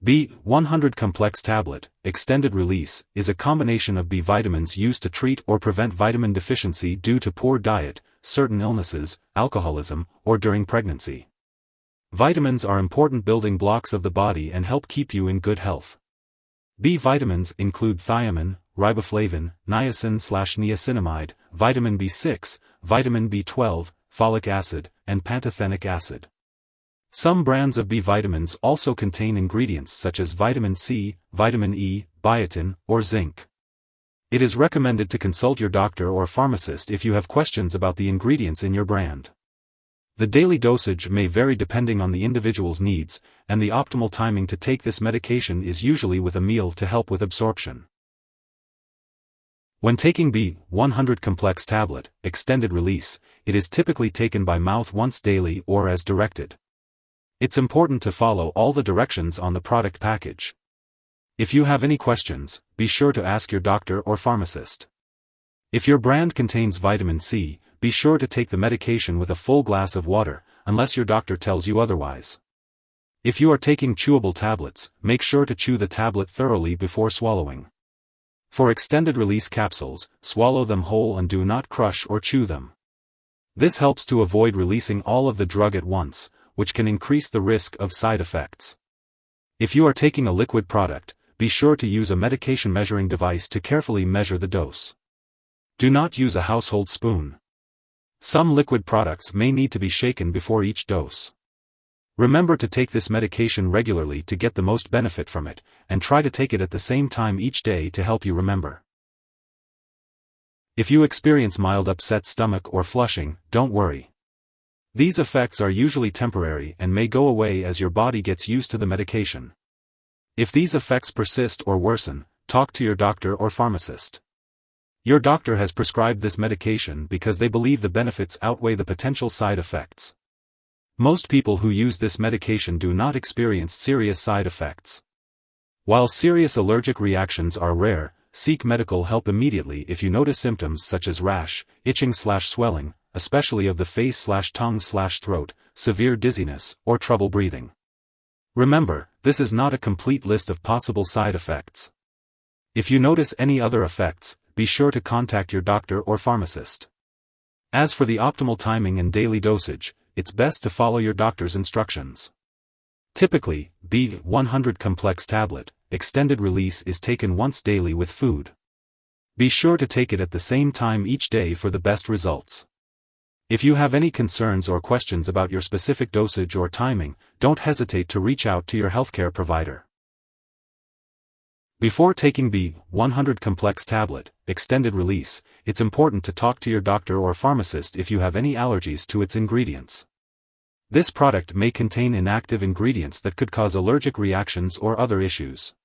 B-100 complex tablet, extended release, is a combination of B vitamins used to treat or prevent vitamin deficiency due to poor diet, certain illnesses, alcoholism, or during pregnancy. Vitamins are important building blocks of the body and help keep you in good health. B vitamins include thiamine, riboflavin, niacin/niacinamide, vitamin B6, vitamin B12, folic acid, and pantothenic acid. Some brands of B vitamins also contain ingredients such as vitamin C, vitamin E, biotin, or zinc. It is recommended to consult your doctor or pharmacist if you have questions about the ingredients in your brand. The daily dosage may vary depending on the individual's needs, and the optimal timing to take this medication is usually with a meal to help with absorption. When taking B-100 complex tablet, extended release, it is typically taken by mouth once daily or as directed. It's important to follow all the directions on the product package. If you have any questions, be sure to ask your doctor or pharmacist. If your brand contains vitamin C, be sure to take the medication with a full glass of water, unless your doctor tells you otherwise. If you are taking chewable tablets, make sure to chew the tablet thoroughly before swallowing. For extended release capsules, swallow them whole and do not crush or chew them. This helps to avoid releasing all of the drug at once, which can increase the risk of side effects. If you are taking a liquid product, be sure to use a medication measuring device to carefully measure the dose. Do not use a household spoon. Some liquid products may need to be shaken before each dose. Remember to take this medication regularly to get the most benefit from it, and try to take it at the same time each day to help you remember. If you experience mild upset stomach or flushing, don't worry. These effects are usually temporary and may go away as your body gets used to the medication. If these effects persist or worsen, talk to your doctor or pharmacist. Your doctor has prescribed this medication because they believe the benefits outweigh the potential side effects. Most people who use this medication do not experience serious side effects. While serious allergic reactions are rare, seek medical help immediately if you notice symptoms such as rash, itching/swelling, especially of the face/tongue/throat, severe dizziness, or trouble breathing. Remember, this is not a complete list of possible side effects. If you notice any other effects, be sure to contact your doctor or pharmacist. As for the optimal timing and daily dosage, it's best to follow your doctor's instructions. Typically, B-100 complex tablet, extended release is taken once daily with food. Be sure to take it at the same time each day for the best results. If you have any concerns or questions about your specific dosage or timing, don't hesitate to reach out to your healthcare provider. Before taking B-100 complex tablet, extended release, it's important to talk to your doctor or pharmacist if you have any allergies to its ingredients. This product may contain inactive ingredients that could cause allergic reactions or other issues.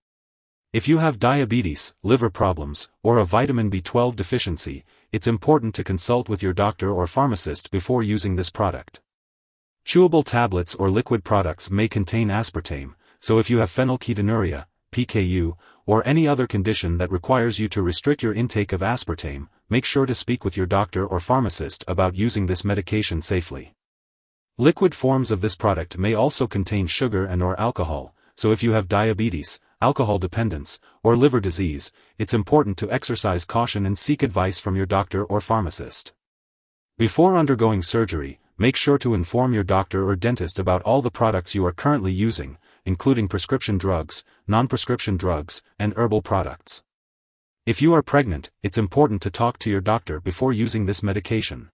If you have diabetes, liver problems, or a vitamin B12 deficiency, it's important to consult with your doctor or pharmacist before using this product. Chewable tablets or liquid products may contain aspartame, so if you have phenylketonuria, PKU, or any other condition that requires you to restrict your intake of aspartame, make sure to speak with your doctor or pharmacist about using this medication safely. Liquid forms of this product may also contain sugar and/or alcohol, so if you have diabetes, alcohol dependence, or liver disease, it's important to exercise caution and seek advice from your doctor or pharmacist. Before undergoing surgery, make sure to inform your doctor or dentist about all the products you are currently using, including prescription drugs, non-prescription drugs, and herbal products. If you are pregnant, it's important to talk to your doctor before using this medication.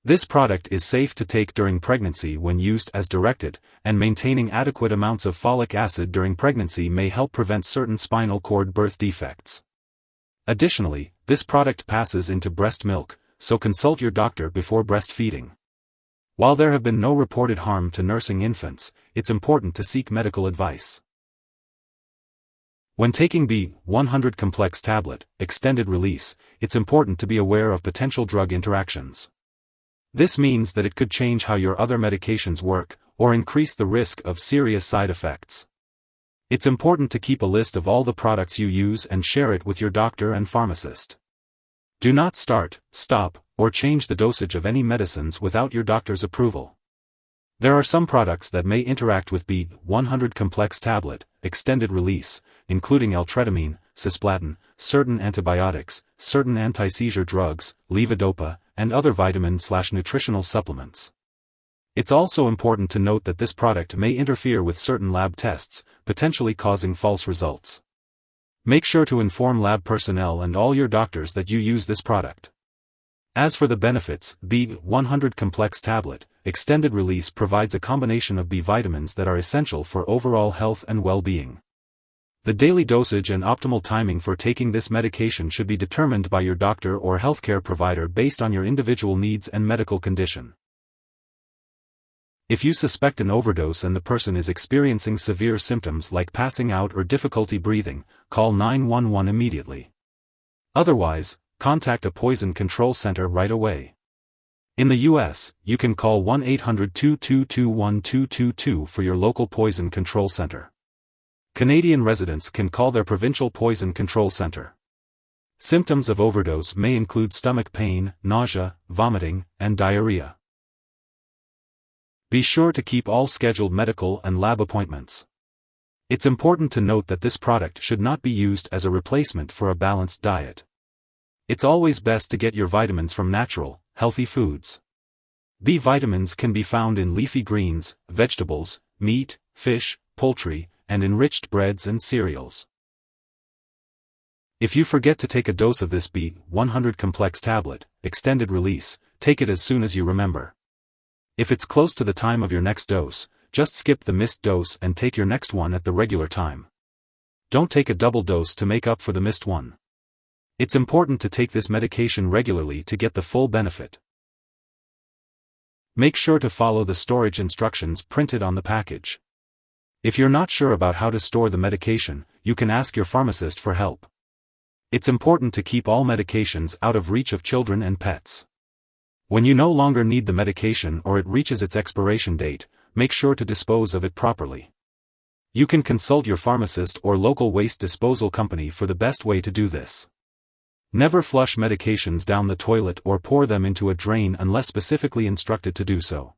This product is safe to take during pregnancy when used as directed, and maintaining adequate amounts of folic acid during pregnancy may help prevent certain spinal cord birth defects. Additionally, this product passes into breast milk, so consult your doctor before breastfeeding. While there have been no reported harm to nursing infants, it's important to seek medical advice. When taking B-100 complex tablet, extended release, it's important to be aware of potential drug interactions. This means that it could change how your other medications work, or increase the risk of serious side effects. It's important to keep a list of all the products you use and share it with your doctor and pharmacist. Do not start, stop, or change the dosage of any medicines without your doctor's approval. There are some products that may interact with B-100 complex tablet, extended release, including L-tretamine, cisplatin, certain antibiotics, certain anti-seizure drugs, levodopa, and other vitamin/nutritional supplements. It's also important to note that this product may interfere with certain lab tests, potentially causing false results. Make sure to inform lab personnel and all your doctors that you use this product. As for the benefits, B-100 complex tablet, extended release provides a combination of B vitamins that are essential for overall health and well-being. The daily dosage and optimal timing for taking this medication should be determined by your doctor or healthcare provider based on your individual needs and medical condition. If you suspect an overdose and the person is experiencing severe symptoms like passing out or difficulty breathing, call 911 immediately. Otherwise, contact a poison control center right away. In the U.S., you can call 1-800-222-1222 for your local poison control center. Canadian residents can call their provincial poison control center. Symptoms of overdose may include stomach pain, nausea, vomiting, and diarrhea. Be sure to keep all scheduled medical and lab appointments. It's important to note that this product should not be used as a replacement for a balanced diet. It's always best to get your vitamins from natural, healthy foods. B vitamins can be found in leafy greens, vegetables, meat, fish, poultry, and enriched breads and cereals. If you forget to take a dose of this B-100 complex tablet, extended release, take it as soon as you remember. If it's close to the time of your next dose, just skip the missed dose and take your next one at the regular time. Don't take a double dose to make up for the missed one. It's important to take this medication regularly to get the full benefit. Make sure to follow the storage instructions printed on the package. If you're not sure about how to store the medication, you can ask your pharmacist for help. It's important to keep all medications out of reach of children and pets. When you no longer need the medication or it reaches its expiration date, make sure to dispose of it properly. You can consult your pharmacist or local waste disposal company for the best way to do this. Never flush medications down the toilet or pour them into a drain unless specifically instructed to do so.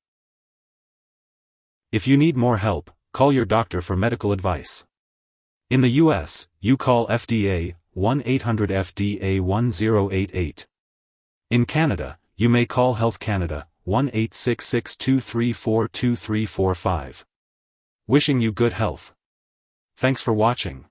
If you need more help, call your doctor for medical advice. In the U.S., you call FDA, 1-800-FDA-1088. In Canada, you may call Health Canada, 1-866-234-2345. Wishing you good health. Thanks for watching.